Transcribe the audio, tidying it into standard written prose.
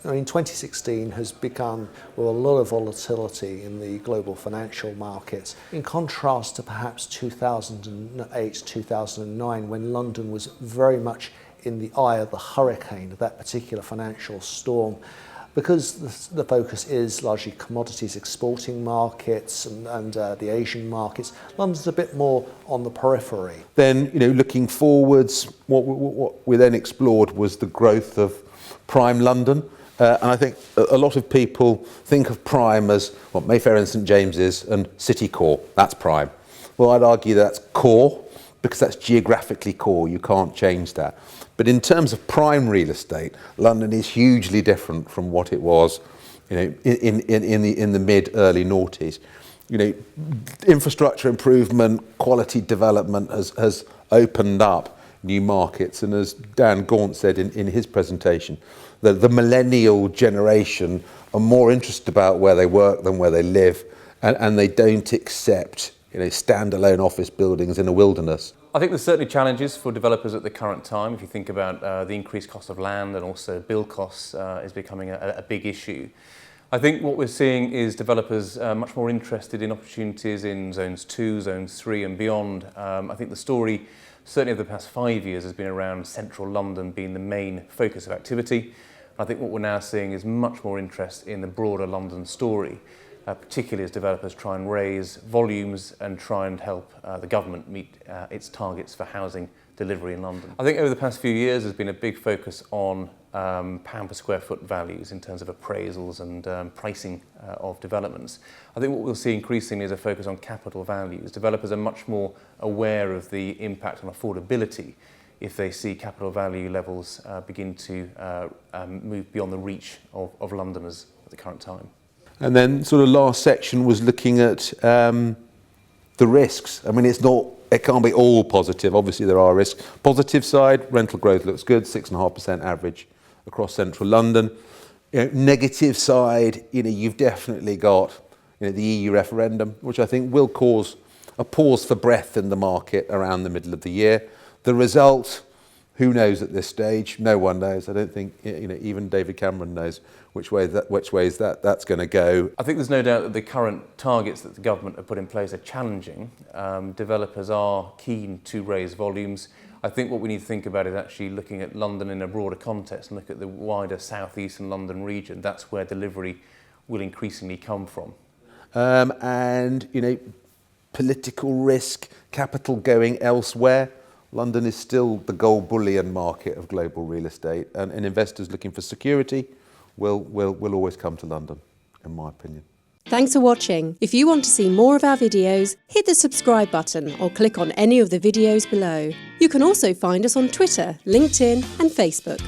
I mean, 2016 has begun with a lot of volatility in the global financial markets, in contrast to perhaps 2008, 2009, when London was very much in the eye of the hurricane of that particular financial storm. Because the focus is largely commodities exporting markets and the Asian markets, London's a bit more on the periphery. Then, looking forwards, what we then explored was the growth of prime London. And I think a lot of people think of prime as what Mayfair and St James's and City Core. That's prime. Well, I'd argue that's core because that's geographically core. You can't change that. But in terms of prime real estate, London is hugely different from what it was, in the mid-early noughties. Infrastructure improvement, quality development has opened up new markets. And as Dan Gaunt said in his presentation, the millennial generation are more interested about where they work than where they live, and they don't accept standalone office buildings in a wilderness. I think there's certainly challenges for developers at the current time. If you think about the increased cost of land and also build costs is becoming a big issue. I think what we're seeing is developers much more interested in opportunities in zones 2, zones 3 and beyond. I think the story certainly over the past 5 years has been around central London being the main focus of activity. I think what we're now seeing is much more interest in the broader London story. Particularly as developers try and raise volumes and try and help the government meet its targets for housing delivery in London. I think over the past few years there's been a big focus on pound per square foot values in terms of appraisals and pricing of developments. I think what we'll see increasingly is a focus on capital values. Developers are much more aware of the impact on affordability if they see capital value levels begin to move beyond the reach of Londoners at the current time. And then sort of last section was looking at the risks. I mean, it can't be all positive. Obviously, there are risks. Positive side, rental growth looks good, 6.5% average across central London. Negative side, you've definitely got the EU referendum, which I think will cause a pause for breath in the market around the middle of the year. The result, who knows at this stage? No one knows. I don't think even David Cameron knows which ways that's going to go. I think there's no doubt that the current targets that the government have put in place are challenging. Developers are keen to raise volumes. I think what we need to think about is actually looking at London in a broader context and look at the wider southeastern London region. That's where delivery will increasingly come from. And political risk, capital going elsewhere. London is still the gold bullion market of global real estate, and investors looking for security will always come to London, in my opinion. Thanks for watching. If you want to see more of our videos, hit the subscribe button or click on any of the videos below. You can also find us on Twitter, LinkedIn and Facebook.